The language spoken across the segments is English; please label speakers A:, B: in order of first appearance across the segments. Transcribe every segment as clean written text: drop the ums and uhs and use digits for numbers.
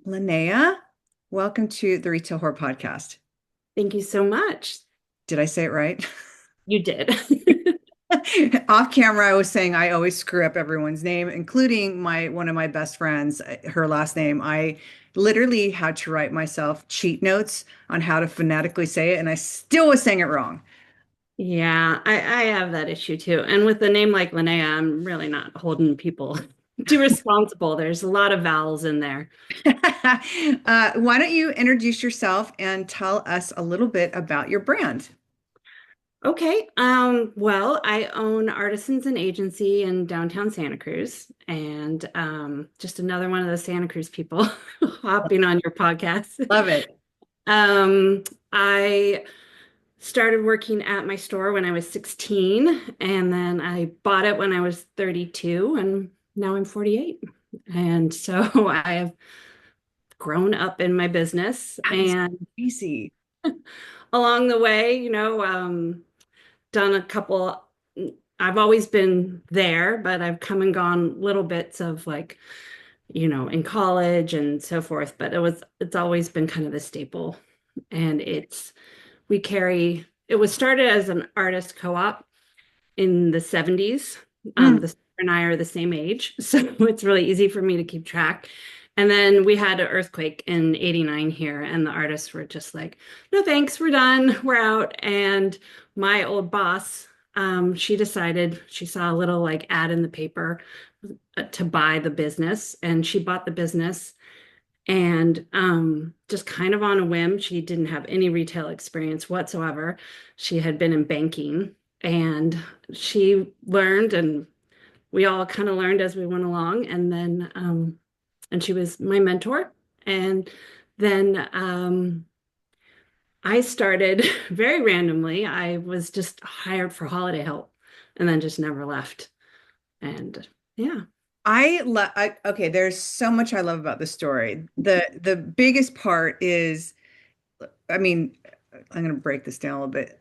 A: Linnea, welcome to the Retail Whore Podcast.
B: Thank you so much.
A: Did I say it right?
B: You did.
A: Off camera, I was saying I always screw up everyone's name, including my one of my best friends, her last name. I literally had to write myself cheat notes on how to phonetically say it, and I still was saying it wrong.
B: Yeah, I have that issue too. And with a name like Linnea, I'm really not holding people too responsible. There's a lot of vowels in there.
A: Why don't you introduce yourself and tell us a little bit about your brand?
B: Okay. Well, I own Artisans and Agency in downtown Santa Cruz, and just another one of those Santa Cruz people hopping on your podcast.
A: Love it.
B: I started working at my store when I was 16, and then I bought it when I was 32, and now I'm 48. And so I have grown up in my business,
A: That is
B: and
A: crazy.
B: along the way, done a couple. I've always been there, but I've come and gone little bits of like, in college and so forth. But it's always been kind of the staple. And it was started as an artist co-op in the 70s.
A: Mm.
B: The sister and I are the same age, so it's really easy for me to keep track. And then we had an earthquake in 89 here, and the artists were just like, no thanks, we're done, we're out. And my old boss, she decided, she saw a little like ad in the paper to buy the business, and she bought the business. And just kind of on a whim, she didn't have any retail experience whatsoever. She had been in banking, and she learned, and we all kind of learned as we went along. And she was my mentor. And then I started very randomly. I was just hired for holiday help and then just never left. And yeah.
A: Okay, there's so much I love about the story. The biggest part is, I mean, I'm going to break this down a little bit.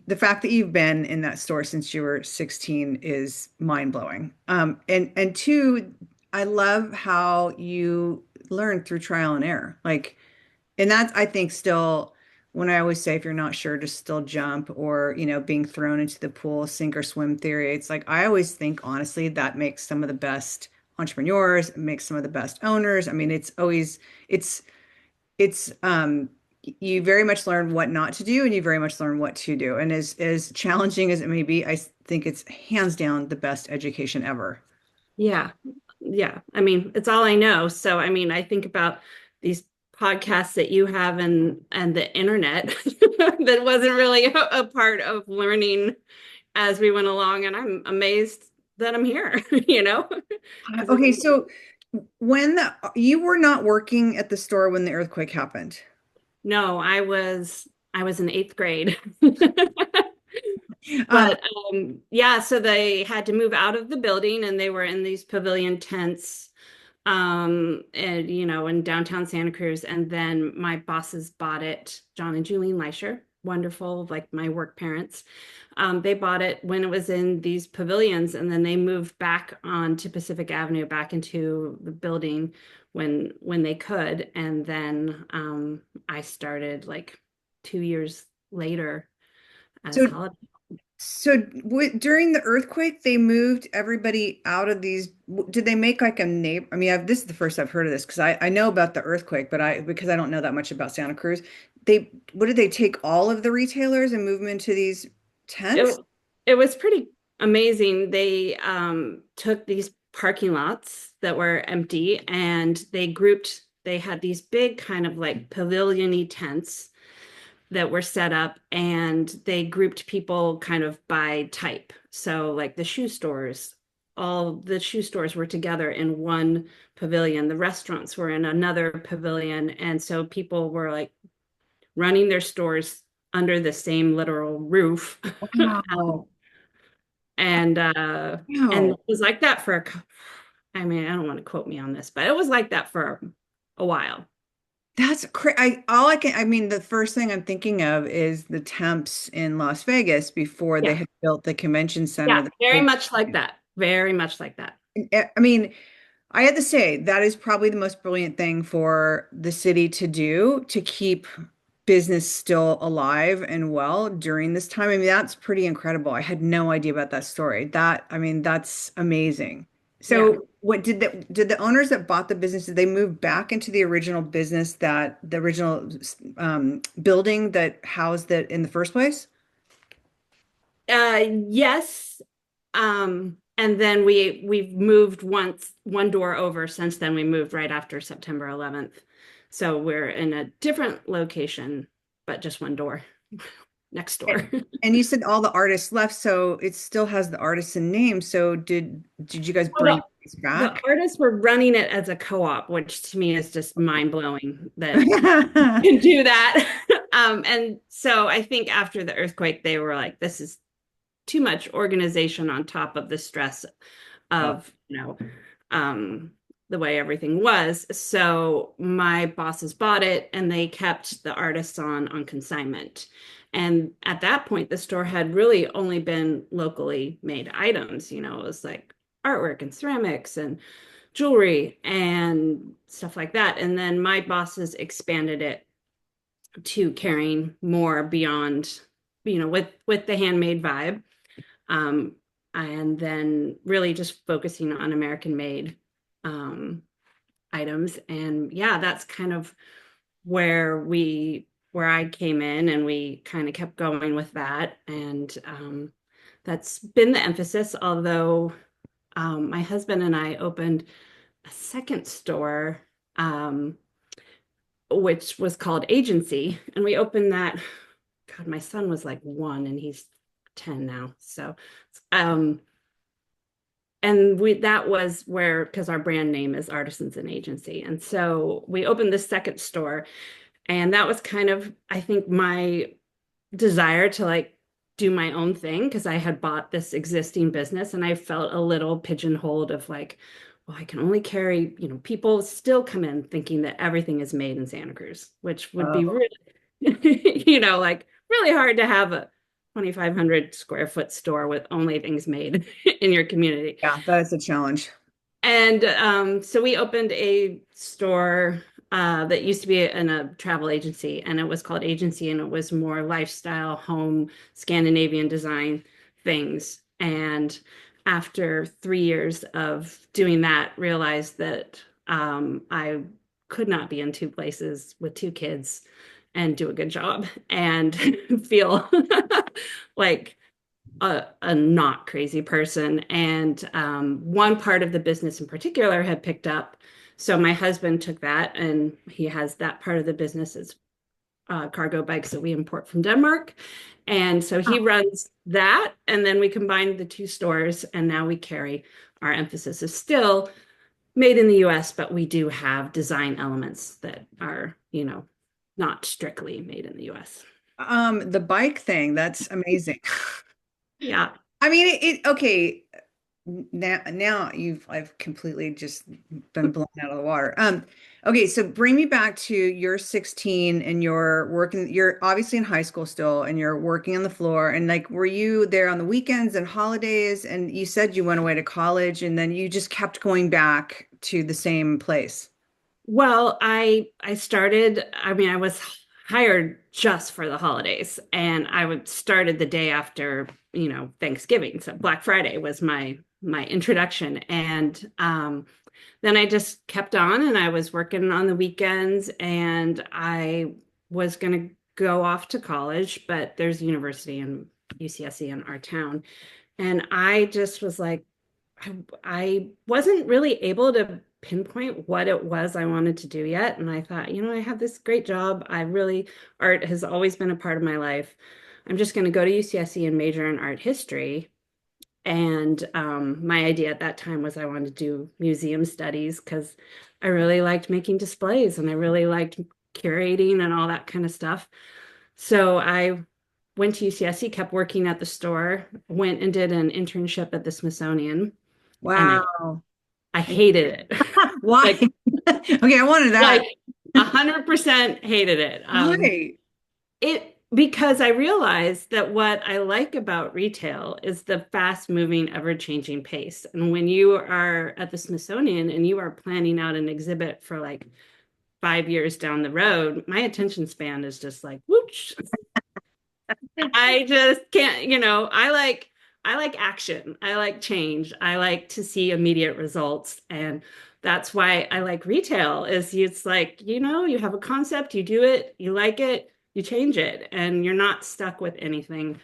A: The fact that you've been in that store since you were 16 is mind-blowing. And two, I love how you learn through trial and error. And that's, I think, still when I always say if you're not sure, just still jump, or, being thrown into the pool, sink or swim theory. It's like I always think honestly that makes some of the best entrepreneurs, it makes some of the best owners. I mean, it's you very much learn what not to do and you very much learn what to do. And as challenging as it may be, I think it's hands down the best education ever.
B: Yeah. Yeah. I mean, it's all I know. So, I mean, I think about these podcasts that you have and the internet that wasn't really a part of learning as we went along. And I'm amazed that I'm here, because it's,
A: Okay, so you were not working at the store when the earthquake happened.
B: no, I was in eighth grade.
A: Um,
B: But yeah, so they had to move out of the building and they were in these pavilion tents and in downtown Santa Cruz. And then my bosses bought it, John and Julian Leisher, wonderful, like my work parents. They bought it when it was in these pavilions, and then they moved back onto Pacific Avenue back into the building when they could. And then I started like 2 years later as
A: so
B: holiday.
A: during the earthquake, they moved everybody out of these. Did they make like a neighbor? I mean, this is the first I've heard of this because I know about the earthquake, but because I don't know that much about Santa Cruz, what did they take all of the retailers and move them into these tents?
B: It, it was pretty amazing. They took these parking lots that were empty and they had these big kind of like pavilion-y tents that were set up, and they grouped people kind of by type. So like all the shoe stores were together in one pavilion. The restaurants were in another pavilion. And so people were like running their stores under the same literal roof.
A: Wow.
B: And
A: Wow.
B: it was like that I mean, I don't want to quote me on this, but it was like that for a while.
A: That's cra I mean, the first thing I'm thinking of is the temps in Las Vegas before they
B: Yeah.
A: had built the convention center.
B: Yeah.
A: The
B: Very
A: big,
B: much like that. Very much like that.
A: I mean, I had to say that is probably the most brilliant thing for the city to do to keep business still alive and well during this time. I mean, that's pretty incredible. I had no idea about that story. I mean, that's amazing.
B: Yeah.
A: So, what did the owners that bought the business, did they move back into the original business that the original building that housed it in the first place?
B: Yes. And then we've moved one door over since then. We moved right after September 11th. So we're in a different location, but just one door next door.
A: And you said all the artists left, so it still has the artisan name. So did you guys bring
B: Well,
A: these
B: the
A: back?
B: artists were running it as a co-op, which to me is just mind-blowing that you can do that. And so I think after the earthquake, they were like, this is too much organization on top of the stress
A: Oh,
B: of, the way everything was. So my bosses bought it and they kept the artists on consignment. And at that point, the store had really only been locally made items. It was like artwork and ceramics and jewelry and stuff like that. And then my bosses expanded it to carrying more beyond, with the handmade vibe. Um, and then really just focusing on American made um, items. And yeah, that's kind of where I came in, and we kind of kept going with that. And that's been the emphasis, although my husband and I opened a second store, um, which was called Agency. And we opened that, God, my son was like 1 and he's 10 now. So, um, and that was where, because our brand name is Artisans and Agency. And so we opened this second store, and that was kind of, I think, my desire to like do my own thing, because I had bought this existing business and I felt a little pigeonholed of like, well, I can only carry, people still come in thinking that everything is made in Santa Cruz, which would be
A: oh,
B: really, like really hard to have a 2,500 square foot store with only things made in your community.
A: yeah, that is a challenge.
B: And so we opened a store that used to be in a travel agency, and it was called Agency, and it was more lifestyle, home, Scandinavian design things. And after 3 years of doing that, realized that I could not be in two places with two kids and do a good job and feel like a not crazy person. And one part of the business in particular had picked up. So my husband took that, and he has that part of the business as cargo bikes that we import from Denmark. And so he runs that. And then we combined the two stores, and now we carry, our emphasis is still made in the US, but we do have design elements that are, not strictly made in the US.
A: The bike thing, that's amazing.
B: Yeah.
A: I mean, okay. Now I've completely just been blown out of the water. Okay, so bring me back to you're 16 and you're obviously in high school still and you're working on the floor, and like were you there on the weekends and holidays, and you said you went away to college and then you just kept going back to the same place.
B: Well, I started, I mean, I was hired just for the holidays, and I would started the day after, Thanksgiving. So Black Friday was my introduction. And then I just kept on, and I was working on the weekends, and I was going to go off to college, but there's a university in UCSC in our town. And I just was like, I wasn't really able to pinpoint what it was I wanted to do yet. And I thought, I have this great job. Art has always been a part of my life. I'm just going to go to UCSC and major in art history. And my idea at that time was I wanted to do museum studies, because I really liked making displays and I really liked curating and all that kind of stuff. So I went to UCSC, kept working at the store, went and did an internship at the Smithsonian, and
A: Wow.
B: I hated it.
A: Why?
B: Like
A: Okay, I wanted that.
B: like 100% hated it.
A: Why?
B: It because I realized that what I like about retail is the fast moving, ever changing pace. And when you are at the Smithsonian and you are planning out an exhibit for like 5 years down the road, my attention span is just like whoosh. I just can't, I like action. I like change. I like to see immediate results. And that's why I like retail is it's like, you have a concept, you do it, you like it, you change it, and you're not stuck with anything.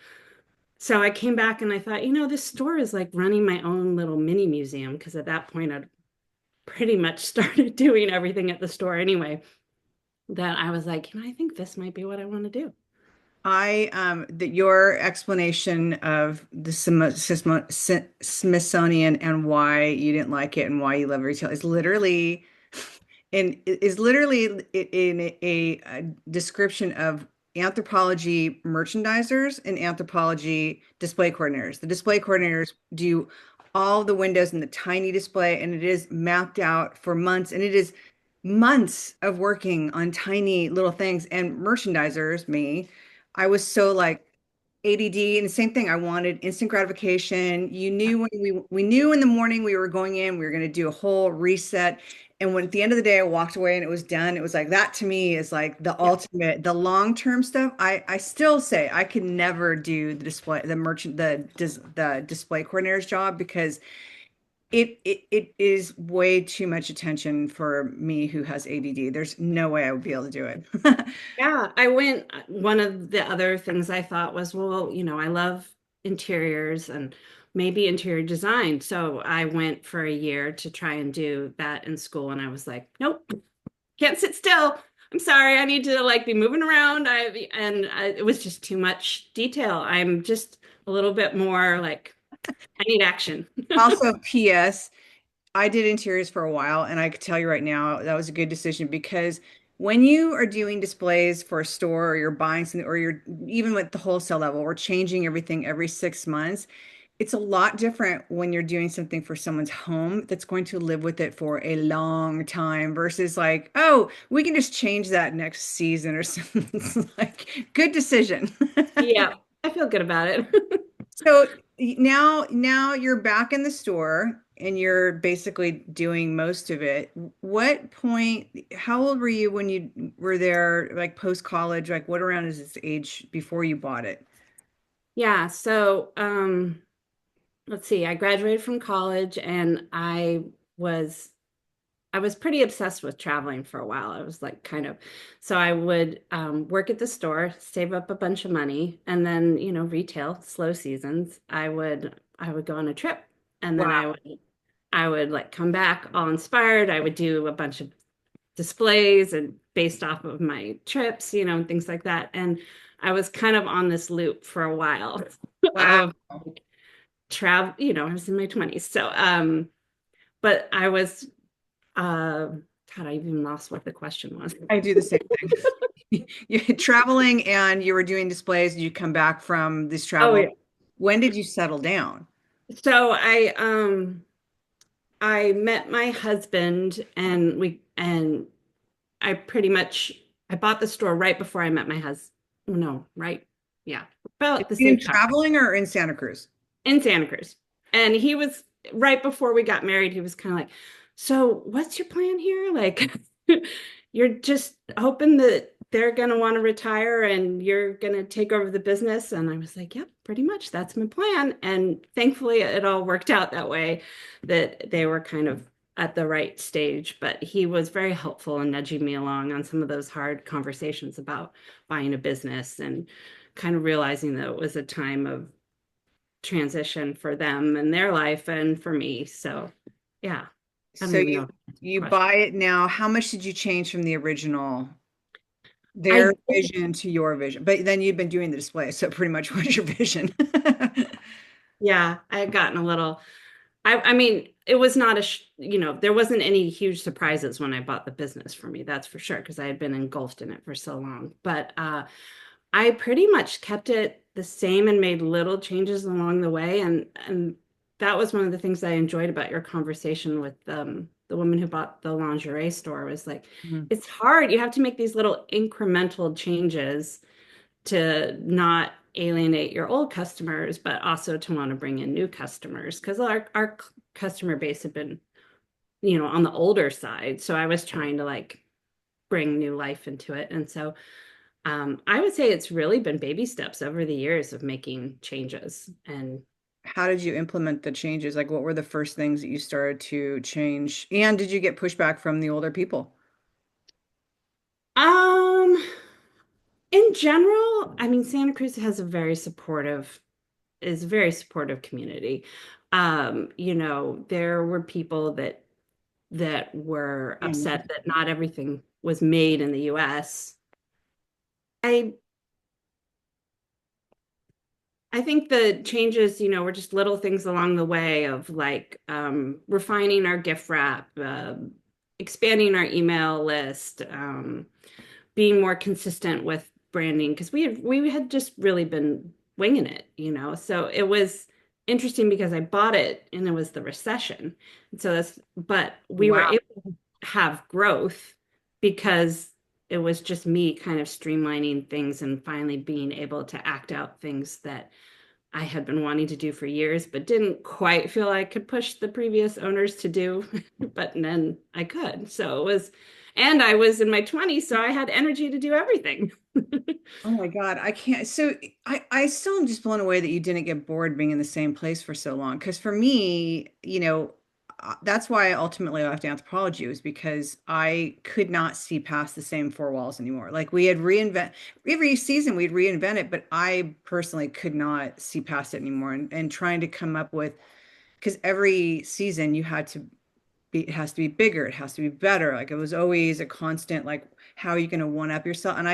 B: So I came back and I thought, this store is like running my own little mini museum because at that point I'd pretty much started doing everything at the store anyway. That I was like, I think this might be what I want to do.
A: That your explanation of the Smithsonian and why you didn't like it and why you love retail is literally in a description of anthropology merchandisers and anthropology display coordinators. The display coordinators do all the windows in the tiny display, and it is mapped out for months, and it is months of working on tiny little things. And merchandisers, me, I was so like ADD, and the same thing. I wanted instant gratification. You knew when we knew in the morning we were going in, we were going to do a whole reset. And when at the end of the day I walked away and it was done, it was like that to me is like the
B: Yeah.
A: ultimate, the long-term stuff. I still say I could never do the display, the display coordinator's job because it is way too much attention for me who has ADD. There's no way I would be able to do it.
B: Yeah, one of the other things I thought was, well, I love interiors and maybe interior design. So I went for a year to try and do that in school. And I was like, nope, can't sit still. I'm sorry. I need to like be moving around. It was just too much detail. I'm just a little bit more like, I need action.
A: Also, PS, I did interiors for a while, and I could tell you right now that was a good decision because when you are doing displays for a store or you're buying something or you're even with the wholesale level, we're changing everything every 6 months. It's a lot different when you're doing something for someone's home that's going to live with it for a long time versus like, oh, we can just change that next season or something. It's like, good decision.
B: Yeah, I feel good about it.
A: So now you're back in the store and you're basically doing most of it. What point, how old were you when you were there, like post college? Like what around is this age before you bought it?
B: Yeah, so let's see, I graduated from college and was I was pretty obsessed with traveling for a while. I was like kind of, so I would work at the store, save up a bunch of money, and then, retail, slow seasons, I would go on a trip, and then
A: Wow.
B: I would like come back all inspired. I would do a bunch of displays and based off of my trips, and things like that. And I was kind of on this loop for a while
A: Wow.
B: of travel, I was in my 20s. So, but I was God, I even lost what the question was.
A: I do the same thing. You're traveling and you were doing displays and you come back from this
B: Oh
A: travel.
B: yeah.
A: When did you settle down?
B: So I met my husband and I pretty much I bought the store right before I met my husband. No, right. Yeah. About the
A: You
B: same time
A: traveling or in Santa Cruz?
B: in Santa Cruz. And he was right before we got married, he was kind of like, "So, what's your plan here? Like you're just hoping that they're going to want to retire and you're going to take over the business." And I was like, "Yep, pretty much. That's my plan." And thankfully, it all worked out that way that they were kind of at the right stage. But he was very helpful in nudging me along on some of those hard conversations about buying a business and kind of realizing that it was a time of transition for them and their life and for me. So, yeah, I don't
A: So
B: even
A: you
B: know the
A: you
B: question.
A: buy it now. How much did you change from the original, their
B: I
A: vision to your vision? But then you've been doing the display, so pretty much what's your vision?
B: Yeah, I had gotten a little. I mean, it was not there wasn't any huge surprises when I bought the business for me, that's for sure, because I had been engulfed in it for so long. But I pretty much kept it the same and made little changes along the way. And that was one of the things I enjoyed about your conversation with the woman who bought the lingerie store was like,
A: Mhm.
B: it's hard. You have to make these little incremental changes to not alienate your old customers, but also to want to bring in new customers because our customer base had been, on the older side. So I was trying to like bring new life into it. And so I would say it's really been baby steps over the years of making changes. And
A: How did you implement the changes? Like, what were the first things that you started to change? And did you get pushback from the older people?
B: um, in general, I mean, Santa Cruz has a very supportive community. There were people that were
A: Mm.
B: upset that not everything was made in the US. I I think the changes, were just little things along the way of like refining our gift wrap, expanding our email list, being more consistent with branding because we had just really been winging it. So it was interesting because I bought it and it was the recession. And so but we were
A: Wow.
B: able to have growth because it was just me kind of streamlining things and finally being able to act out things that I had been wanting to do for years, but didn't quite feel I could push the previous owners to do, but then I could. And I was in my 20s, so I had energy to do everything.
A: Oh my God, I can't. So I still am just blown away that you didn't get bored being in the same place for so long. Because for me, that's why I ultimately left anthropology was because I could not see past the same four walls anymore. Like we had reinvent every season, we'd reinvent it, but I personally could not see past it anymore. And trying to come up with, because every season you had to be, it has to be bigger, it has to be better. Like it was always a constant, like, how are you going to one up yourself? And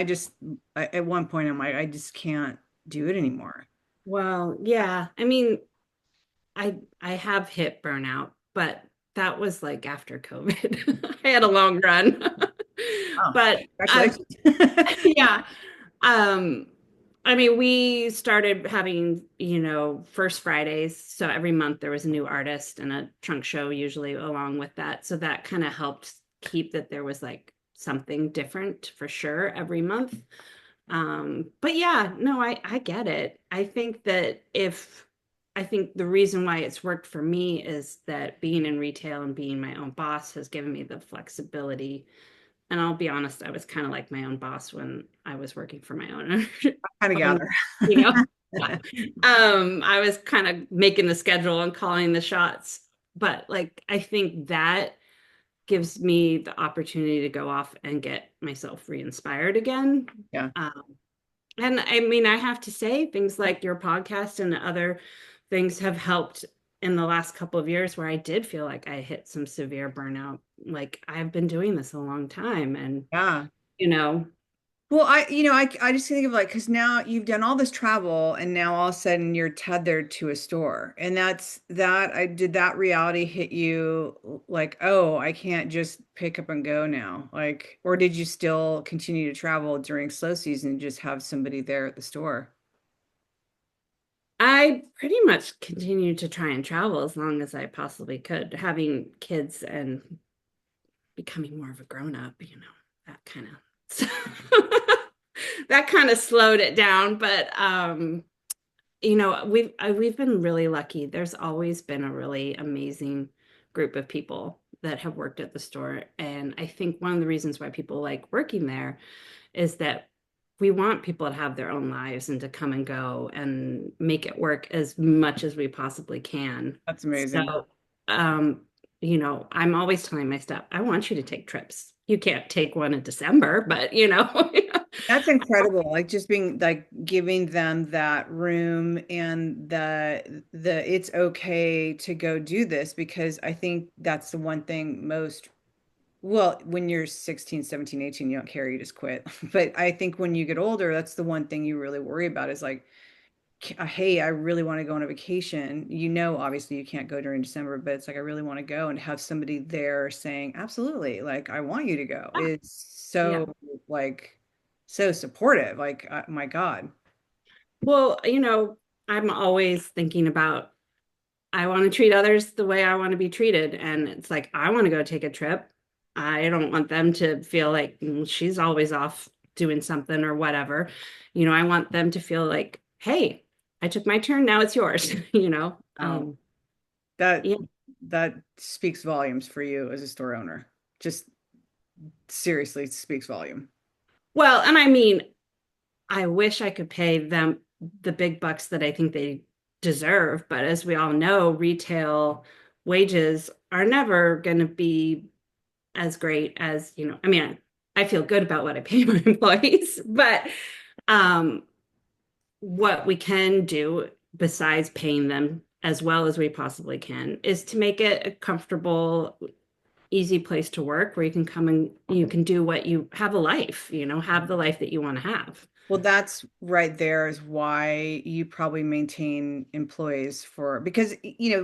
A: at one point, I'm like, I just can't do it anymore.
B: Well, yeah. I mean, I have hit burnout, but that was like after COVID. I had a long run.
A: Oh,
B: But
A: congratulations.
B: yeah. Um, I mean, we started having, first Fridays. So every month there was a new artist and a trunk show usually along with that. So that kind of helped keep that there was like something different for sure every month. But yeah, no, I get it. I think the reason why it's worked for me is that being in retail and being my own boss has given me the flexibility. And I'll be honest, I was kind of like my own boss when I was working for my own,
A: Kind of
B: own,
A: gather.
B: you know. Yeah. I was kind of making the schedule and calling the shots. But like I think that gives me the opportunity to go off and get myself re-inspired again.
A: Yeah.
B: Um, and I mean, I have to say, things like your podcast and other things have helped in the last couple of years where I did feel like I hit some severe burnout. Like I've been doing this a long time and,
A: Yeah.
B: you know,
A: Well, I just think of like, because now you've done all this travel and now all of a sudden you're tethered to a store. And did that reality hit you like, oh, I can't just pick up and go now? Like, or did you still continue to travel during slow season and just have somebody there at the store?
B: I pretty much continued to try and travel as long as I possibly could. Having kids and becoming more of a grown up, that kind of that kind of slowed it down. But we've been really lucky. There's always been a really amazing group of people that have worked at the store, and I think one of the reasons why people like working there is that we want people to have their own lives and to come and go and make it work as much as we possibly can.
A: That's amazing.
B: So, um, I'm always telling my staff, I want you to take trips. You can't take one in December, but
A: That's incredible. Like just being like giving them that room and the it's okay to go do this because I think that's the one thing most well, when you're 16, 17, 18, you don't care, you just quit. But I think when you get older, that's the one thing you really worry about is like, hey, I really want to go on a vacation. Obviously you can't go during December, but it's like, I really want to go and have somebody there saying, absolutely, like, I want you to go. It's
B: yeah.
A: so like, so supportive. Like, my God.
B: Well, I'm always thinking about I want to treat others the way I want to be treated. And it's like, I want to go take a trip. I don't want them to feel like she's always off, doing something or whatever. I want them to feel like, hey, I took my turn, now it's yours,
A: Oh, that
B: Yeah.
A: that speaks volumes for you as a store owner. Just seriously speaks volume.
B: Well, and I mean, I wish I could pay them the big bucks that I think they deserve, but as we all know, retail wages are never going to be as great as, I mean, I feel good about what I pay my employees, but um, what we can do besides paying them as well as we possibly can is to make it a comfortable, easy place to work where you can come and you can do what you have a life, have the life that you want to have.
A: Well, that's right there is why you probably maintain employees for because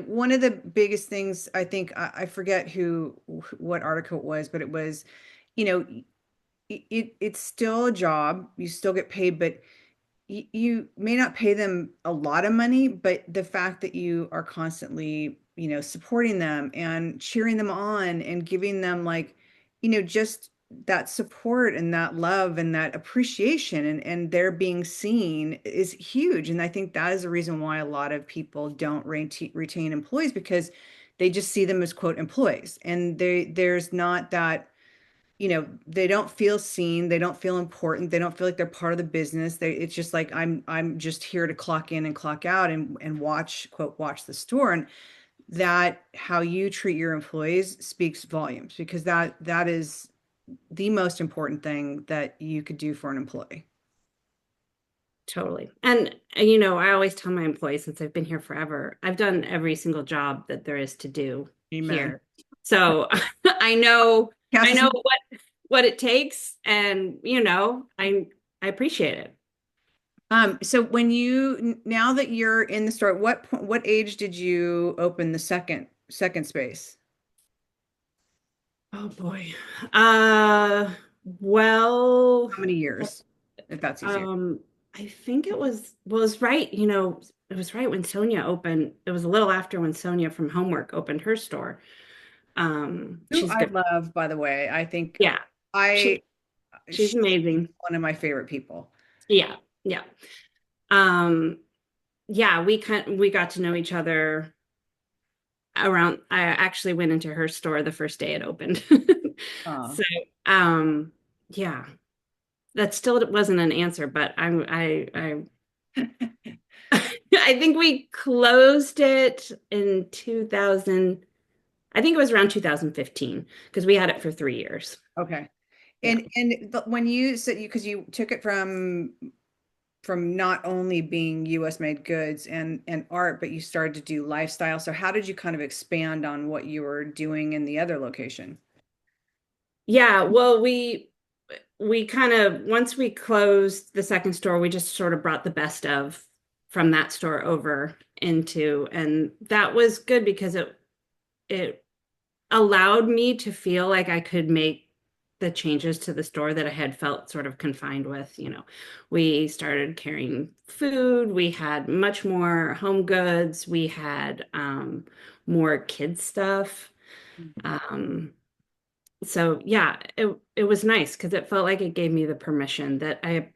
A: one of the biggest things I think I forget what article it was, but it was, you know, it's still a job. You still get paid, but you may not pay them a lot of money, but the fact that you are constantly, supporting them and cheering them on and giving them like, just that support and that love and that appreciation and they're being seen is huge. And I think that is the reason why a lot of people don't retain employees because they just see them as quote employees. And there's not that they don't feel seen, they don't feel important, they don't feel like they're part of the business. It's just like I'm just here to clock in and clock out and watch, quote, watch the store. And that how you treat your employees speaks volumes because that is the most important thing that you could do for an employee.
B: Totally. And, I always tell my employees since I've been here forever, I've done every single job that there is to do
A: Amen.
B: here. So I know, I
A: Cass,
B: know what it takes and, I appreciate it.
A: so now that you're in the store, what age did you open the second space?
B: Oh boy. Uh, well,
A: How many years, if that's easier?
B: um, I think it was right, it was right when Sonia opened. It was a little after when Sonia from Homework opened her store.
A: Who
B: She's
A: I
B: good.
A: love, by the way. I think
B: Yeah.
A: I
B: She she's
A: she's
B: amazing.
A: one of my favorite people.
B: Yeah. Yeah. Um, yeah, we got to know each other around I actually went into her store the first day it opened.
A: Uh,
B: So, um, yeah, that still wasn't an answer, but I think we closed it in 2000. I think it was around 2015 because we had it for 3 years.
A: okay.
B: Yeah.
A: When you said because you took it from not only being US made goods and art, but you started to do lifestyle. So how did you kind of expand on what you were doing in the other location?
B: Yeah, well, we kind of once we closed the second store, we just sort of brought the best of from that store over into, and that was good because it allowed me to feel like I could make the changes to the store that I had felt sort of confined with. We started carrying food, we had much more home goods, we had more kids stuff. Um, so yeah, it was nice because it felt like it gave me the permission that I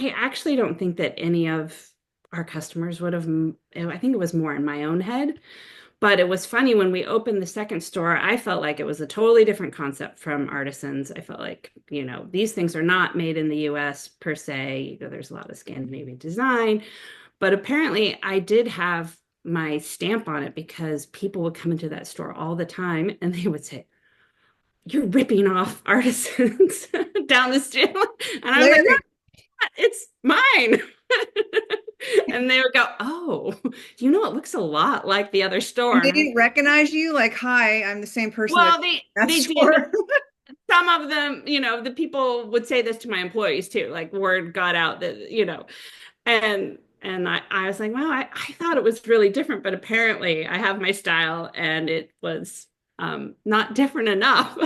B: actually don't think that any of our customers would have. I think it was more in my own head. But it was funny when we opened the second store, I felt like it was a totally different concept from Artisans. I felt like, these things are not made in the US per se. There's a lot of Scandinavian design, but apparently I did have my stamp on it because people would come into that store all the time and they would say, "You're ripping off Artisans down the street." And I was like, "No,
A: Larry,
B: it's mine." And they would go, "Oh, it looks a lot like the other store."
A: and they
B: And I'm like,
A: didn't recognize you like, hi, I'm the same person that
B: well, they
A: that's
B: did.
A: for.
B: Some of them, the people would say this to my employees too. Like word got out that, and I was like, well, I thought it was really different, but apparently I have my style and it was not different enough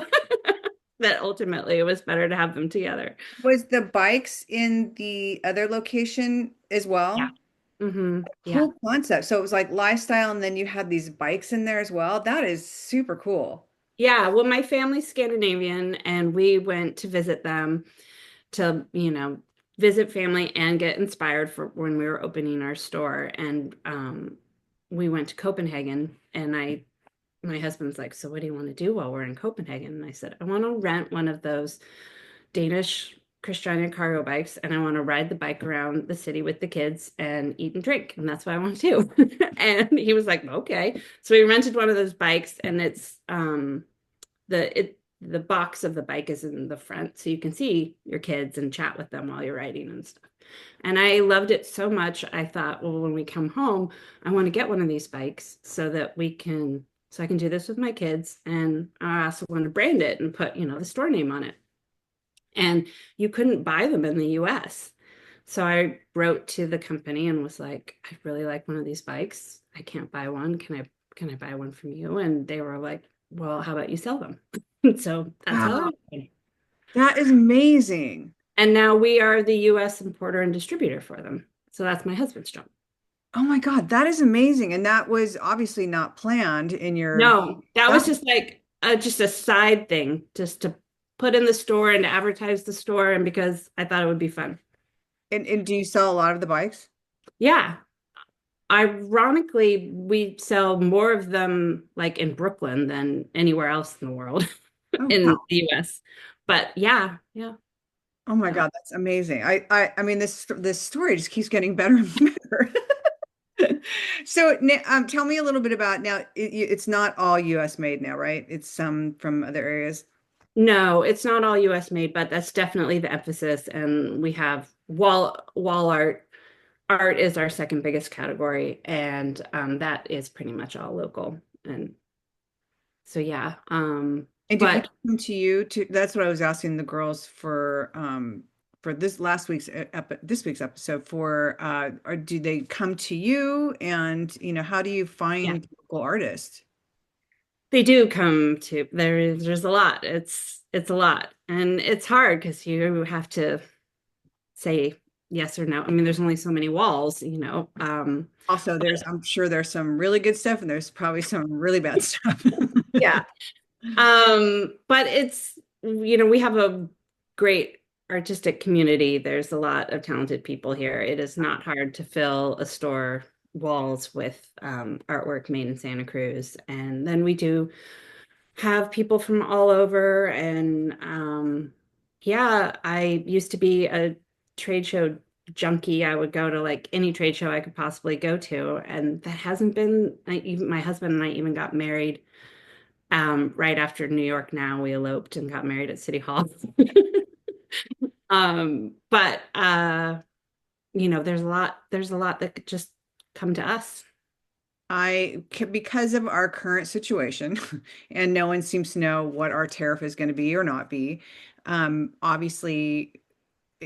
B: that ultimately it was better to have them together.
A: Was the bikes in the other location as
B: Yeah.
A: well?
B: Yeah.
A: Cool concept. So it was like lifestyle, and then you had these bikes in there as well. That is super cool.
B: Yeah. Well, my family's Scandinavian and we went to visit them. to, visit family and get inspired for when we were opening our store. And we went to Copenhagen, and my husband's like, so what do you want to do while we're in Copenhagen? And I said, I want to rent one of those Danish Christiania cargo bikes, and I want to ride the bike around the city with the kids and eat and drink. And that's what I want to do. And he was like, okay. So we rented one of those bikes, and it's the box of the bike is in the front, so you can see your kids and chat with them while you're riding and stuff. And I loved it so much. I thought, well, when we come home, I want to get one of these bikes so I can do this with my kids. And I also want to brand it and put, the store name on it. And you couldn't buy them in the US. So I wrote to the company and was like, I really like one of these bikes. I can't buy one. Can I buy one from you? And they were like, well, how about you sell them? So that's how
A: Wow,
B: that happened.
A: that is amazing.
B: And now we are the US importer and distributor for them. So that's my husband's job.
A: Oh my God, that is amazing. And that was obviously not planned in your
B: No, that was
A: that
B: just like just a side thing, just to put in the store and advertise the store, and because I thought it would be fun.
A: and do you sell a lot of the bikes?
B: Yeah. Ironically, we sell more of them like in Brooklyn than anywhere else in the world
A: Oh
B: in
A: wow.
B: the US. But yeah, yeah.
A: Oh my
B: So
A: God, that's amazing. I mean this story just keeps getting better and better. So tell me a little bit about now. It's not all U.S. made now, right? It's some from other areas.
B: no, it's not all US made, but that's definitely the emphasis. And we have wall art. Art is our second biggest category, and that is pretty much all local. And so yeah,
A: And do
B: but
A: people come to you to? That's what I was asking the girls for this last week's this week's episode for or do they come to you and how do you
B: yeah,
A: find local artists?
B: they do come to there's a lot. It's a lot, and it's hard because you have to say yes or no. I mean, there's only so many walls.
A: Also, I'm sure there's some really good stuff and there's probably some really bad stuff.
B: Yeah. But we have a great artistic community. There's a lot of talented people here. It is not hard to fill a store walls with artwork made in Santa Cruz. And then we do have people from all over. And yeah, I used to be a trade show junkie. I would go to like any trade show I could possibly go to. And that hasn't been, even my husband and I even got married right after New York Now. We eloped and got married at City Hall. But there's a lot that could just come to us.
A: Because of our current situation, and no one seems to know what our tariff is going to be or not be. Obviously,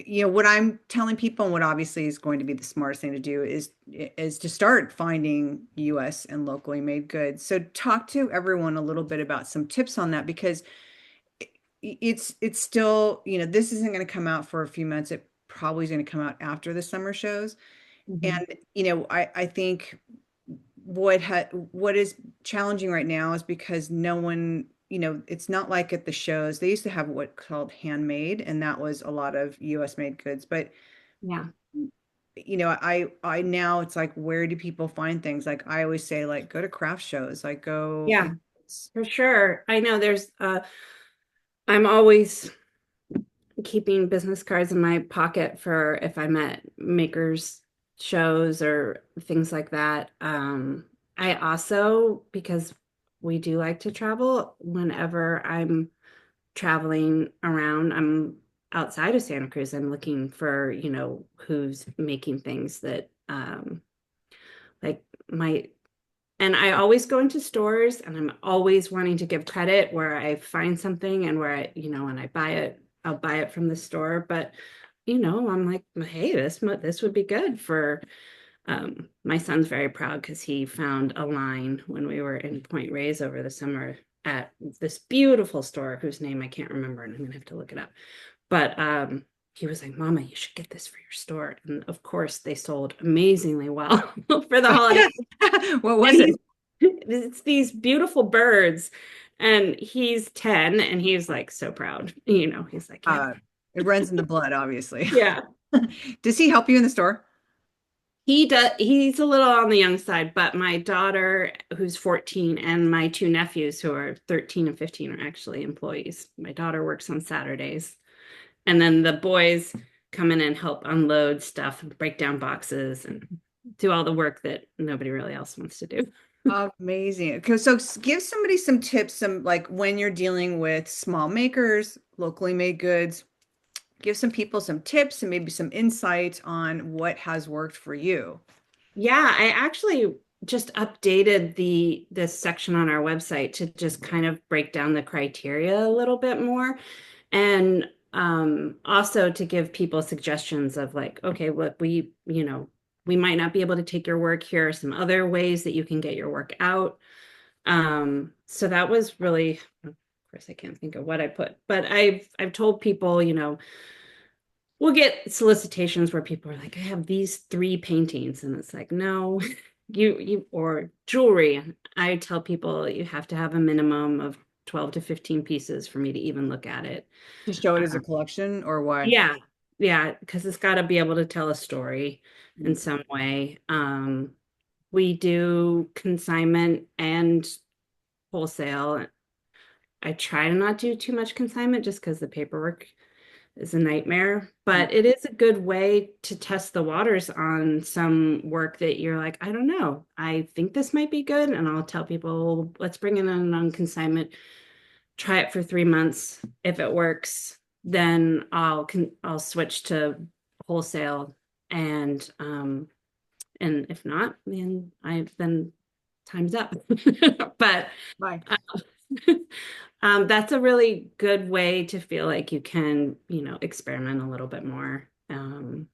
A: what I'm telling people, and what obviously is going to be the smartest thing to do is to start finding U.S. and locally made goods. So talk to everyone a little bit about some tips on that because it's still, this isn't going to come out for a few months. It probably is going to come out after the summer shows.
B: Mhm.
A: And I think what is challenging right now is because no one, it's not like at the shows. They used to have what called handmade, and that was a lot of US made goods. But
B: Yeah.
A: I now it's like, where do people find things? Like I always say, like go to craft shows, like go,
B: Yeah, for sure. I know I'm always keeping business cards in my pocket for if I'm at makers shows or things like that. I also, because we do like to travel, whenever I'm traveling around, I'm outside of Santa Cruz, I'm looking for, who's making things that like my and I always go into stores, and I'm always wanting to give credit where I find something, and where when I buy it, I'll buy it from the store. But, I'm like, hey, this would be good for my son's very proud because he found a line when we were in Point Reyes over the summer at this beautiful store whose name I can't remember, and I'm gonna have to look it up. But he was like, Mama, you should get this for your store. And of course, they sold amazingly well for the holiday.
A: well, what do you
B: Listen, it's these beautiful birds. And he's 10, and he's like so proud. He's like, yep.
A: It runs in the blood, obviously.
B: Yeah.
A: Does he help you in the store?
B: He does, he's a little on the young side, but my daughter, who's 14, and my two nephews, who are 13 and 15, are actually employees. My daughter works on Saturdays. And then the boys come in and help unload stuff, break down boxes, and do all the work that nobody really else wants to do.
A: Amazing. Okay, so give somebody some tips, some like when you're dealing with small makers, locally made goods, give some people some tips and maybe some insight on what has worked for you.
B: Yeah, I actually just updated the this section on our website to just kind of break down the criteria a little bit more. And also to give people suggestions of like, okay, look, we might not be able to take your work. Here are some other ways that you can get your work out. So that was really, of course, I can't think of what I put, but I've told people, we'll get solicitations where people are like, I have these three paintings, and it's like, no, you or jewelry. I tell people you have to have a minimum of 12 to 15 pieces for me to even look at it.
A: To show it as a
B: Um,
A: collection or why?
B: yeah, yeah, because it's got to be able to tell a story in
A: Mm.
B: some way. We do consignment and wholesale. I try to not do too much consignment just because the paperwork is a nightmare,
A: Yeah.
B: but it is a good way to test the waters on some work that you're like, I don't know. I think this might be good. And I'll tell people, let's bring it on consignment, try it for 3 months. If it works, then I'll switch to wholesale. And if not, then time's up. But
A: Bye.
B: that's a really good way to feel like you can, experiment a little bit more. And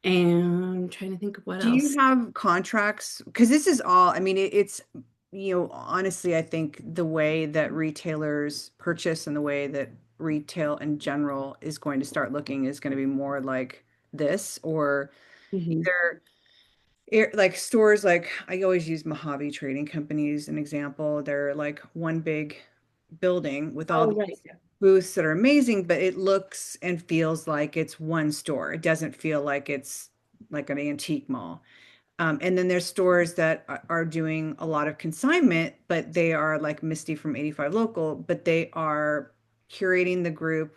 B: I'm trying to think of what
A: Do you
B: else.
A: have contracts? Because this is all, I mean, it's, honestly, I think the way that retailers purchase and the way that retail in general is going to start looking is going to be more like this, or
B: Mhm.
A: either like stores like I always use Mojave Trading Company as an example. They're like one big building with all
B: Oh,
A: these
B: right.
A: booths that are amazing, but it looks and feels like it's one store. It doesn't feel like it's like an antique mall. And then there's stores that are doing a lot of consignment, but they are like Misty from 85 Local, but they are curating the group.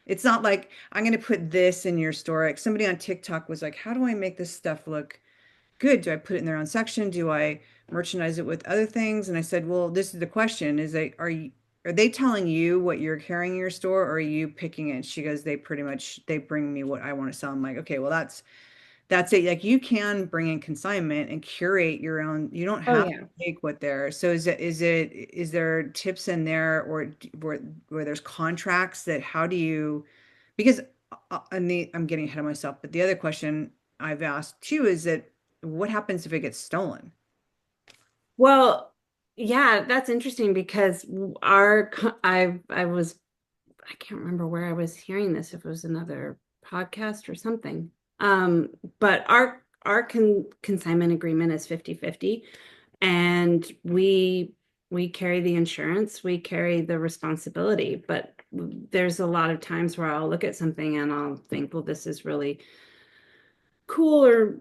A: It's not like I'm going to put this in your store. Like somebody on TikTok was like, how do I make this stuff look good? Do I put it in their own section? Do I merchandise it with other things? And I said, well, this is the question is are they telling you what you're carrying in your store or are you picking it? She goes, they bring me what I want to sell. I'm like, okay, well, that's it. Like you can bring in consignment and curate your own. You don't
B: Oh,
A: have to
B: yeah.
A: take what they're. So is there tips in there or where there's contracts that how do you, because I'm getting ahead of myself, but the other question I've asked too is that what happens if it gets stolen?
B: Well, yeah, that's interesting because I can't remember where I was hearing this, if it was another podcast or something. But our consignment agreement is 50-50, and we carry the insurance, we carry the responsibility, but there's a lot of times where I'll look at something and I'll think, well, this is really cool, or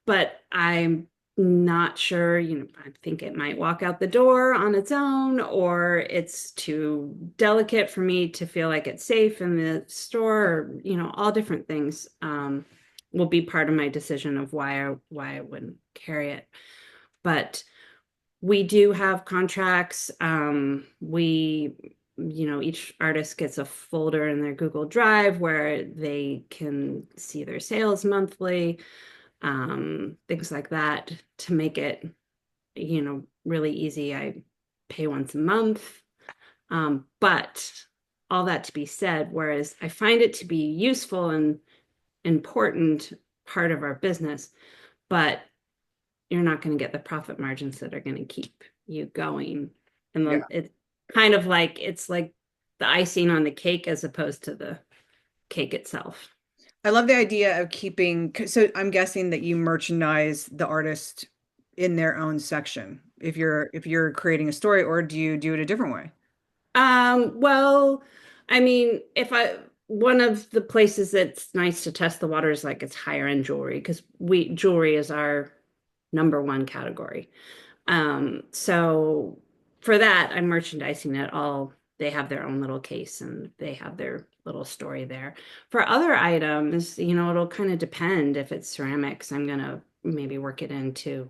B: but I'm not sure, I think it might walk out the door on its own, or it's too delicate for me to feel like it's safe in the store, or all different things will be part of my decision of why I wouldn't carry it. But we do have contracts. Each artist gets a folder in their Google Drive where they can see their sales monthly, things like that to make it, really easy. I pay once a month. But all that to be said, whereas I find it to be useful and important part of our business, but you're not going to get the profit margins that are going to keep you going. And
A: Yeah.
B: then it's like the icing on the cake as opposed to the cake itself.
A: I love the idea of keeping, so I'm guessing that you merchandise the artist in their own section if you're creating a story, or do you do it a different way?
B: Well, I mean, if I one of the places that's nice to test the water is like it's higher end jewelry because we jewelry is our number one category. So for that, I'm merchandising it all. They have their own little case and they have their little story there. For other items, it'll kind of depend. If it's ceramics, I'm gonna maybe work it into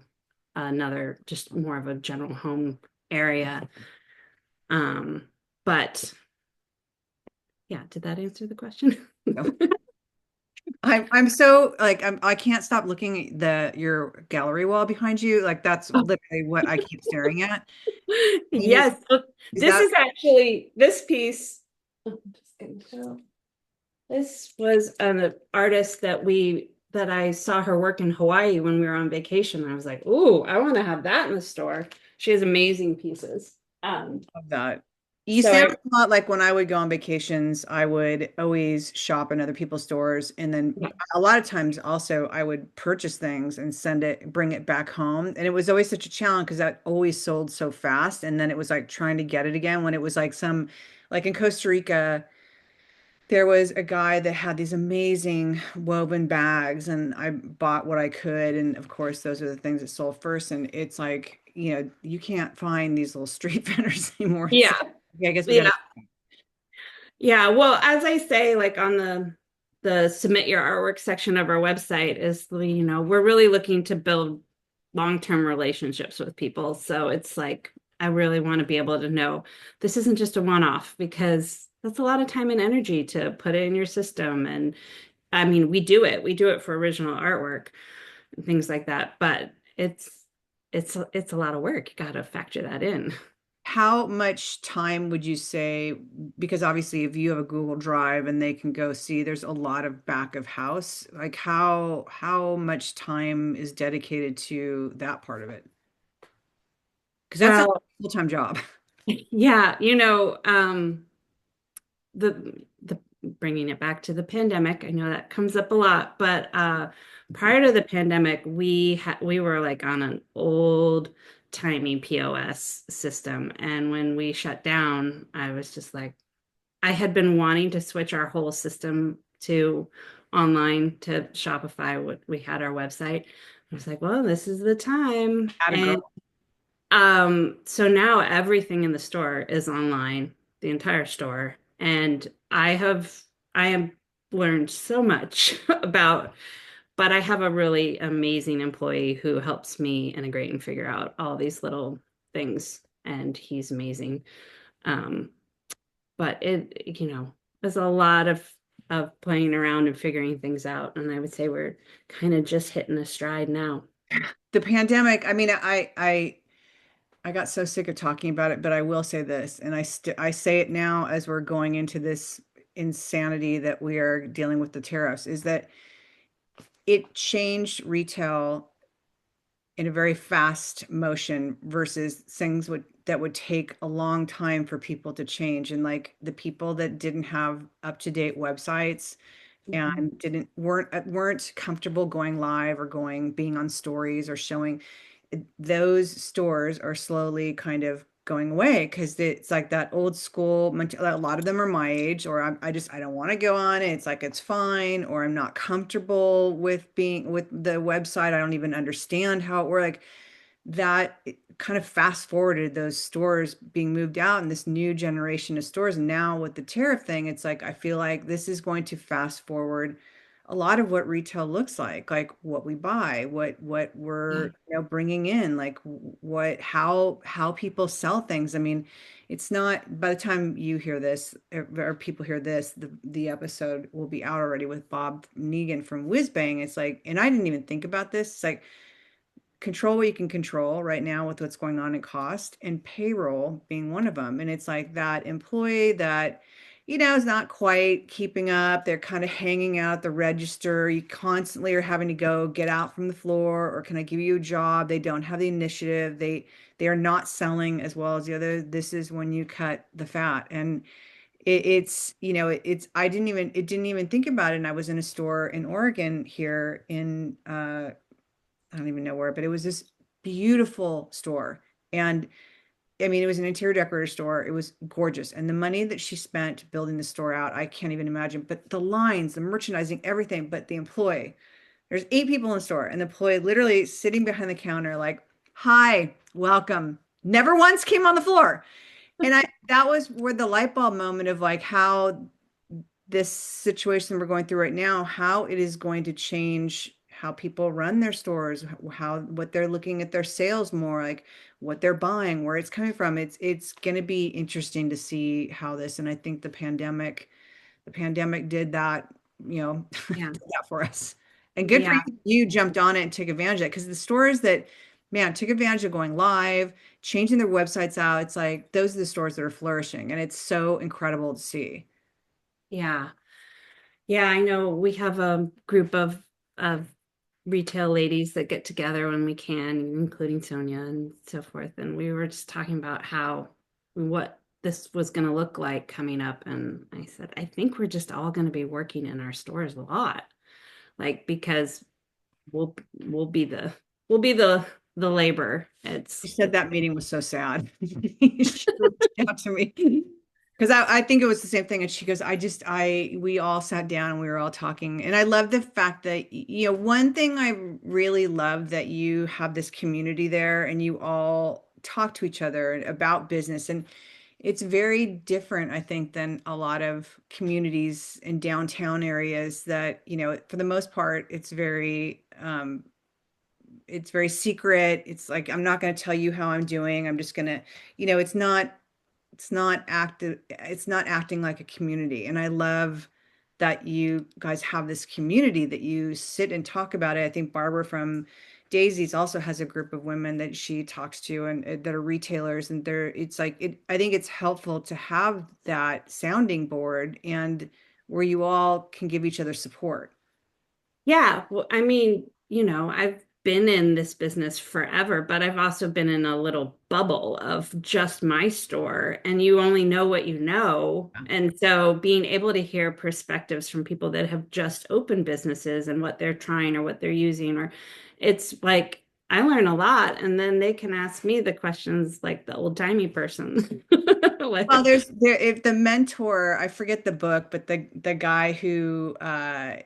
B: another, just more of a general home area. But yeah, did that answer the question?
A: I'm so like I can't stop looking at the your gallery wall behind you. Like that's literally what I keep staring at. I mean,
B: Yes. So
A: is
B: this
A: that
B: is actually this piece. Oh, I'm just gonna show. This was an artist that I saw her work in Hawaii when we were on vacation. I was like, "Ooh, I want to have that in the store." She has amazing pieces. Um,
A: of that? You
B: so
A: sound
B: I
A: a lot like when I would go on vacations, I would always shop in other people's stores. And then
B: yeah,
A: a lot of times also I would purchase things and bring it back home. And it was always such a challenge because that always sold so fast. And then it was like trying to get it again when it was like like in Costa Rica. There was a guy that had these amazing woven bags, and I bought what I could. And of course, those are the things that sold first. And it's like, you can't find these little street vendors anymore. It's
B: yeah,
A: like, yeah, I guess we got
B: yeah.
A: to.
B: Yeah, well, as I say, like on the submit your artwork section of our website is, we're really looking to build long-term relationships with people. So it's like I really want to be able to know this isn't just a one-off because that's a lot of time and energy to put it in your system. And I mean, we do it. We do it for original artwork and things like that, but it's a lot of work. You got to factor that in.
A: How much time would you say, because obviously if you have a Google Drive and they can go see, there's a lot of back of house. Like how much time is dedicated to that part of it? Because that's a
B: Well,
A: full-time job.
B: yeah, the bringing it back to the pandemic, I know that comes up a lot, but prior to the pandemic, we were like on an old timey POS system, and when we shut down, I was just like, I had been wanting to switch our whole system to online to Shopify. What we had our website. I was like, well, this is the time,
A: Had a
B: and
A: girl.
B: so now everything in the store is online, the entire store. And I have learned so much but I have a really amazing employee who helps me integrate and figure out all these little things, and he's amazing. Um, but there's a lot of playing around and figuring things out. And I would say we're kind of just hitting a stride now.
A: The pandemic, I mean, I got so sick of talking about it, but I will say this, and I say it now as we're going into this insanity that we are dealing with the tariffs, is that it changed retail in a very fast motion versus things that would take a long time for people to change. And like the people that didn't have up-to-date websites
B: Mhm.
A: and didn't weren't comfortable going live or being on stories or showing, those stores are slowly kind of going away because it's like that old school. A lot of them are my age, or I don't want to go on it. It's like it's fine, or I'm not comfortable with being with the website. I don't even understand how it works. Like that it kind of fast forwarded those stores being moved out and this new generation of stores. And now with the tariff thing, it's like I feel like this is going to fast forward a lot of what retail looks like what we buy, what we're,
B: Yeah.
A: bringing in, like what how people sell things. I mean, it's not by the time you hear this or people hear this, the episode will be out already with Bob Negan from Whiz Bang. It's like, and I didn't even think about this. It's like control what you can control right now with what's going on in cost and payroll being one of them. And it's like that employee that, is not quite keeping up. They're kind of hanging out at the register. You constantly are having to go get out from the floor, or can I give you a job? They don't have the initiative. They are not selling as well as the other. This is when you cut the fat. And it's it didn't even think about it. And I was in a store in Oregon here in I don't even know where, but it was this beautiful store. And I mean, it was an interior decorator store. It was gorgeous. And the money that she spent building the store out, I can't even imagine. But the lines, the merchandising, everything, but the employee. There's 8 people in the store, and the employee literally sitting behind the counter, like, "Hi, welcome." Never once came on the floor. And that was where the light bulb moment of like how this situation we're going through right now, how it is going to change how people run their stores, how what they're looking at their sales more, like what they're buying, where it's coming from. It's going to be interesting to see how this, and I think the pandemic did that,
B: Yeah.
A: did that for us. And good for
B: Yeah.
A: you, you jumped on it and took advantage of it because the stores that, man, took advantage of going live, changing their websites out. It's like those are the stores that are flourishing, and it's so incredible to see.
B: Yeah. Yeah, I know we have a group of retail ladies that get together when we can, including Sonia and so forth. And we were just talking about how what this was going to look like coming up. And I said, I think we're just all going to be working in our stores a lot, like because we'll be the labor.
A: She
B: It's
A: said that meeting was so sad. She reached out to me because I think it was the same thing. And she goes, we all sat down and we were all talking. And I love the fact that, one thing I really love that you have this community there and you all talk to each other about business. And it's very different, I think, than a lot of communities in downtown areas that, for the most part, it's very secret. It's like, I'm not going to tell you how I'm doing. I'm just going to, it's not acting like a community. And I love that you guys have this community that you sit and talk about it. I think Barbara from Daisy's also has a group of women that she talks to and that are retailers. And it's like, I think it's helpful to have that sounding board and where you all can give each other support.
B: Yeah, well, I mean, I've been in this business forever, but I've also been in a little bubble of just my store, and you only know what you know. And so being able to hear perspectives from people that have just opened businesses and what they're trying or what they're using, or it's like I learn a lot, and then they can ask me the questions like the old-timey person.
A: Well,
B: Like,
A: if the mentor, I forget the book, but the guy who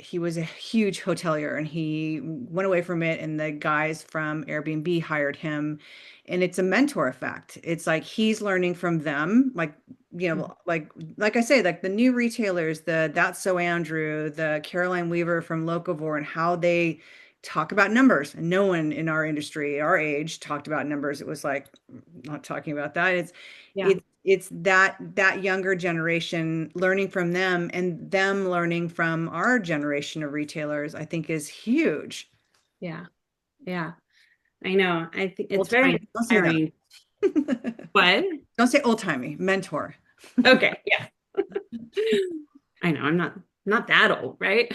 A: he was a huge hotelier and he went away from it and the guys from Airbnb hired him and it's a mentor effect. It's like he's learning from them, like like I say, like the new retailers, the That's So Andrew, the Caroline Weaver from Locavore and how they talk about numbers. And no one in our industry, our age, talked about numbers. It was like not talking about that.
B: yeah,
A: It's that younger generation learning from them and them learning from our generation of retailers, I think is huge.
B: yeah, yeah. I know. I think it's
A: Old
B: very
A: timey. Don't say that.
B: inspiring. What?
A: Don't say old timey. Mentor.
B: Okay, yeah. I know, I'm not that old, right?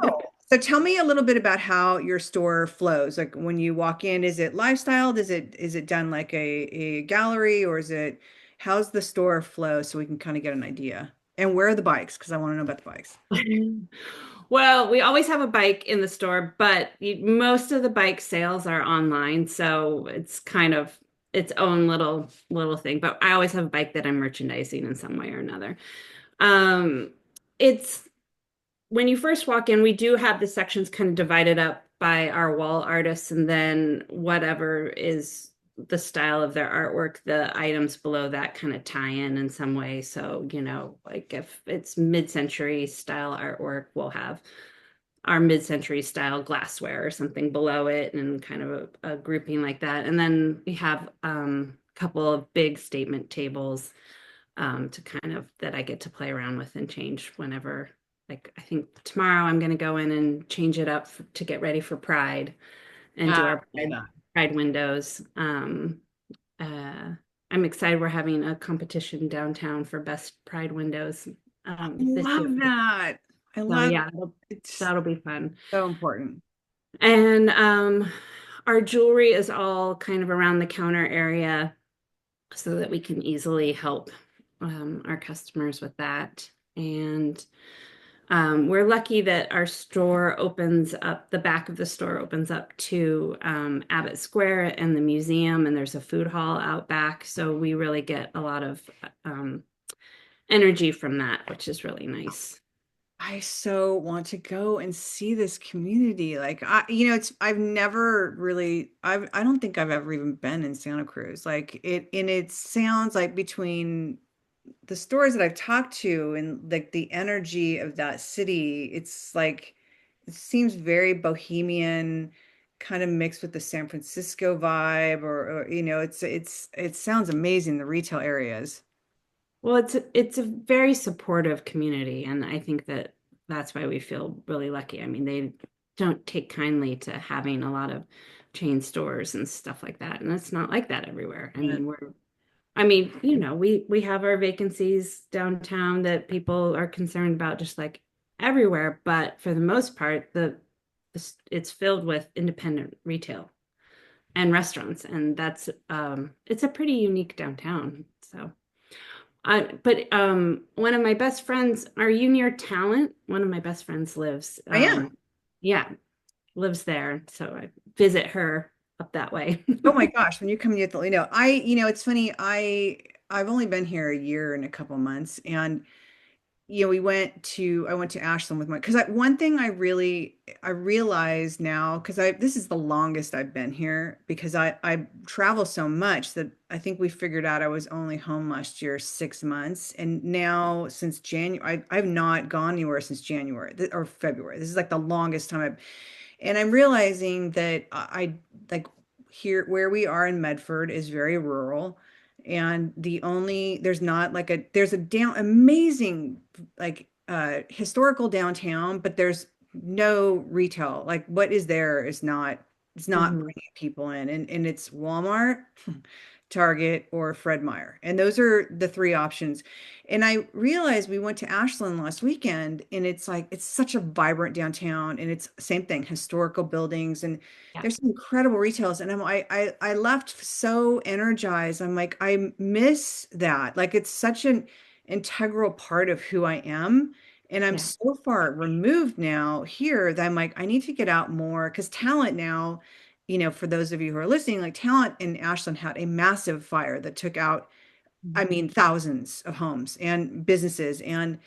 A: Oh, so tell me a little bit about how your store flows. Like when you walk in, is it lifestyle? Is it done like a gallery or how's the store flow so we can kind of get an idea? And where are the bikes? Because I want to know about the bikes.
B: Well, we always have a bike in the store, but most of the bike sales are online, so it's kind of its own little thing. But I always have a bike that I'm merchandising in some way or another. Um, it's when you first walk in, we do have the sections kind of divided up by our wall artists, and then whatever is the style of their artwork, the items below that kind of tie in some way. So, like if it's mid-century style artwork, we'll have our mid-century style glassware or something below it and kind of a grouping like that. And then we have a couple of big statement tables to kind of that I get to play around with and change whenever. Like I think tomorrow I'm going to go in and change it up to get ready for Pride and do
A: Ah,
B: our
A: I love that.
B: Pride windows. Uh, I'm excited. We're having a competition downtown for best Pride windows
A: I
B: this year.
A: love that. I
B: So
A: love
B: yeah,
A: it's
B: that'll be fun.
A: so important.
B: And our jewelry is all kind of around the counter area so that we can easily help our customers with that. And We're lucky that our store opens up, the back of the store opens up to Abbott Square and the museum, and there's a food hall out back. So we really get a lot of energy from that, which is really nice.
A: I so want to go and see this community. Like I've never really I don't think I've ever even been in Santa Cruz. Like it sounds like between the stores that I've talked to and like the energy of that city, it's like it seems very bohemian, kind of mixed with the San Francisco vibe or it sounds amazing, the retail areas.
B: Well, it's a very supportive community, and I think that that's why we feel really lucky. I mean, they don't take kindly to having a lot of chain stores and stuff like that, and it's not like that everywhere. I mean, we have our vacancies downtown that people are concerned about, just like everywhere, but for the most part, it's filled with independent retail and restaurants, and that's it's a pretty unique downtown. So. But one of my best friends, are you near Talent? One of my best friends lives,
A: I am.
B: yeah, lives there. So I visit her up that way.
A: Oh my gosh, when you come, you have to, it's funny. I've only been here a year and a couple months, and I went to Ashland with my, because one thing I realize now, because I this is the longest I've been here because I travel so much that I think we figured out I was only home last year 6 months, and now since January I've not gone anywhere since January or February. This is like the longest time I've, and I'm realizing that I like here where we are in Medford is very rural. And there's not like there's a down amazing like historical downtown, but there's no retail. Like what is there is not, it's not
B: Mhm.
A: bringing people in. And it's Walmart, Target, or Fred Meyer. And those are the three options. And I realized we went to Ashland last weekend, and it's like it's such a vibrant downtown, and it's same thing, historical buildings, and
B: Yeah,
A: there's some incredible retails. And I left so energized. I'm like, I miss that. Like it's such an integral part of who I am. And I'm
B: yeah.
A: so far removed now here that I'm like, I need to get out more because talent now, for those of you who are listening, like talent in Ashland had a massive fire that took out, I
B: Mhm.
A: mean, thousands of homes and businesses, and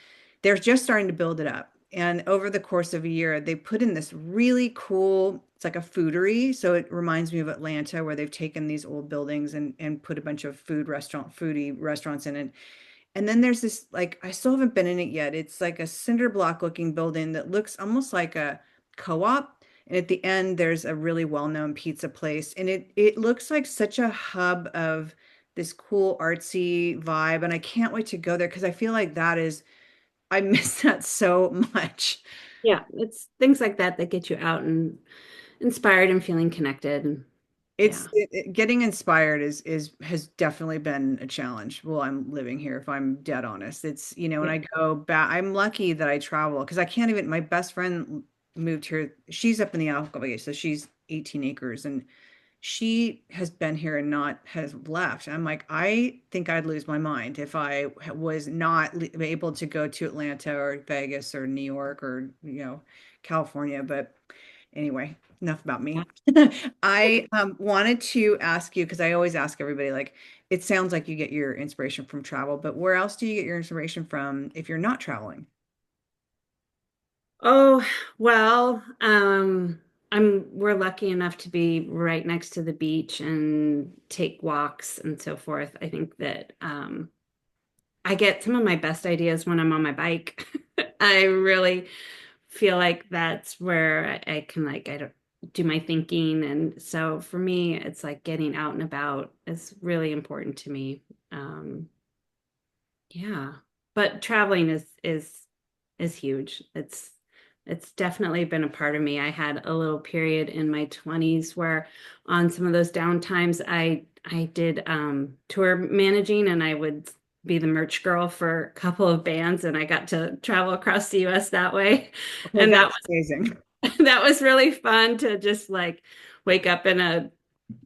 A: they're just starting to build it up. And over the course of a year, they put in this really cool, it's like a foodery. So it reminds me of Atlanta, where they've taken these old buildings and put a bunch of foodie restaurants in it. And then there's this, like, I still haven't been in it yet. It's like a cinder block looking building that looks almost like a co-op. And at the end, there's a really well-known pizza place. And it looks like such a hub of this cool artsy vibe. And I can't wait to go there because I feel like I miss that so much.
B: Yeah, it's things like that that get you out and inspired and feeling connected. And yeah,
A: Getting inspired has definitely been a challenge while I'm living here, if I'm dead honest. It's, when
B: yeah.
A: I go back, I'm lucky that I travel because I can't even, my best friend moved here. She's up in the Alphabet, so she's 18 acres, and she has been here and not has left. I'm like, I think I'd lose my mind if I was not able to go to Atlanta or Vegas or New York or, California. But anyway, enough about
B: Yeah.
A: me. I wanted to ask you because I always ask everybody, like, it sounds like you get your inspiration from travel, but where else do you get your inspiration from if you're not traveling?
B: Oh, well, we're lucky enough to be right next to the beach and take walks and so forth. I think that I get some of my best ideas when I'm on my bike. I really feel like that's where I can like I don't do my thinking. And so for me, it's like getting out and about is really important to me. Um, yeah. But traveling is huge. It's definitely been a part of me. I had a little period in my 20s where on some of those down times I did tour managing, and I would be the merch girl for a couple of bands, and I got to travel across the US that way.
A: Okay,
B: And
A: that's amazing.
B: that was really fun to just like wake up in a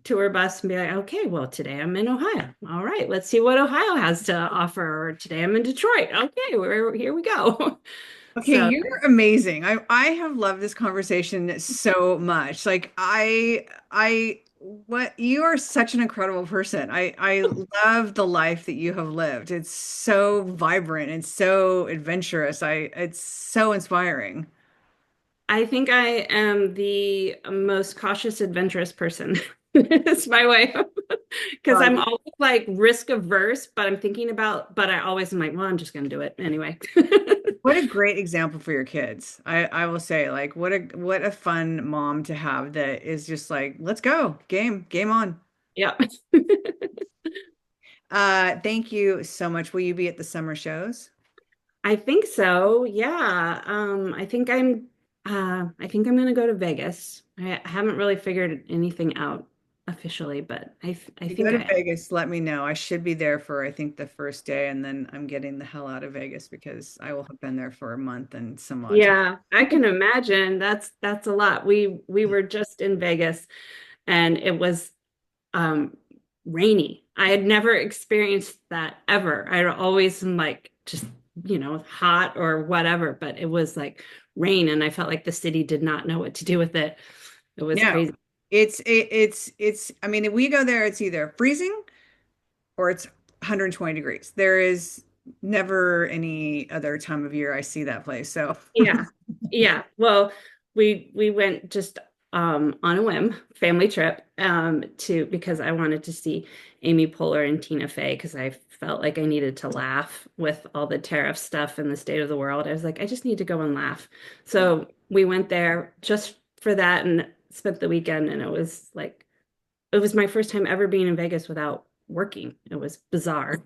B: tour bus and be like, okay, well, today I'm in Ohio. All right, let's see what Ohio has to offer. Or today I'm in Detroit. Okay, here we go.
A: Okay,
B: So
A: you're amazing. I have loved this conversation so much. Like what you are such an incredible person. I love the life that you have lived. It's so vibrant and so adventurous. It's so inspiring.
B: I think I am the most cautious, adventurous person. It's my way because
A: Well,
B: I'm always like risk averse, but I'm thinking about, but I always am like, well, I'm just going to do it anyway.
A: what a great example for your kids. I will say, like, what a fun mom to have that is just like, let's go, game on.
B: Yeah.
A: Thank you so much. Will you be at the summer shows?
B: I think so. Yeah. I think I'm gonna go to Vegas. I haven't really figured anything out officially, but I
A: You go
B: think
A: to
B: I am.
A: Vegas, let me know. I should be there for, I think, the first day, and then I'm getting the hell out of Vegas because I will have been there for a month and some odd time.
B: Yeah, I can imagine. That's a lot. We were just in Vegas and it was um rainy. I had never experienced that ever. I always am like just, hot or whatever, but it was like rain and I felt like the city did not know what to do with it. It was
A: No,
B: crazy.
A: it's. I mean, if we go there, it's either freezing or it's 120 degrees. There is never any other time of year I see that place. So,
B: Yeah. Yeah. Well, we went just on a whim, family trip, to because I wanted to see Amy Poehler and Tina Fey because I felt like I needed to laugh with all the tariff stuff and the state of the world. I was like, I just need to go and laugh. So we went there just for that and spent the weekend and it was my first time ever being in Vegas without working. It was bizarre.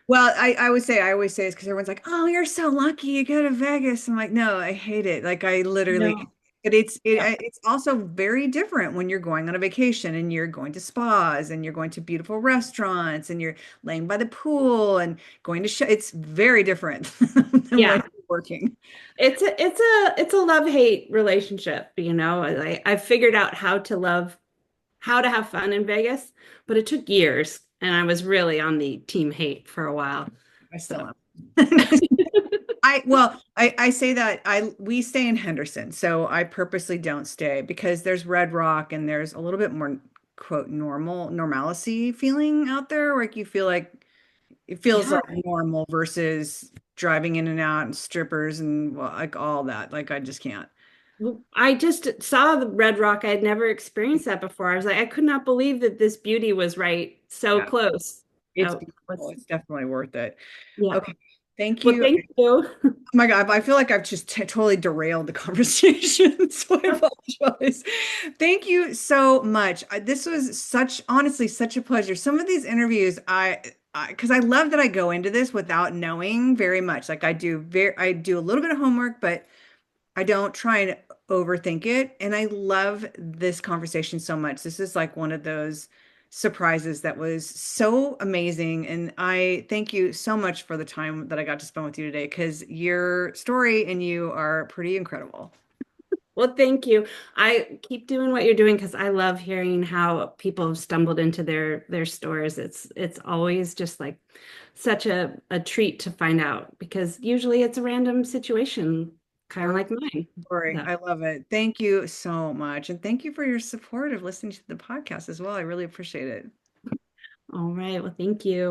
A: well, I always say it's because everyone's like, "Oh, you're so lucky you go to Vegas." I'm like, "No, I hate it." Like I literally,
B: No.
A: but it's also very different when you're going on a vacation and you're going to spas and you're going to beautiful restaurants and you're laying by the pool and going to show. It's very different than when
B: Yeah.
A: you're working.
B: It's a love-hate relationship, I figured out how to have fun in Vegas, but it took years and I was really on the team hate for a while.
A: I still
B: So
A: am. I say that we stay in Henderson, so I purposely don't stay because there's Red Rock and there's a little bit more quote normalcy feeling out there, where you feel like it feels
B: yeah,
A: like normal versus driving in and out and strippers and well, like all that. Like I just can't.
B: I just saw the Red Rock. I had never experienced that before. I was like, I could not believe that this beauty was right so
A: Yeah,
B: close.
A: it's
B: Oh,
A: beautiful. It's definitely worth it.
B: yeah.
A: Okay, thank
B: Well,
A: you.
B: thank you.
A: Oh my God, I feel like I've just totally derailed the conversation, so I apologize. Thank you so much. This was honestly, such a pleasure. Some of these interviews, because I love that I go into this without knowing very much. Like I do a little bit of homework, but I don't try and overthink it. And I love this conversation so much. This is like one of those surprises that was so amazing. And I thank you so much for the time that I got to spend with you today because your story and you are pretty incredible.
B: Well, thank you. I keep doing what you're doing because I love hearing how people have stumbled into their stores. It's always just like such a treat to find out because usually it's a random situation, kind of
A: Or
B: like mine.
A: story.
B: So,
A: I love it. Thank you so much. And thank you for your support of listening to the podcast as well. I really appreciate it.
B: all right. Well, thank you.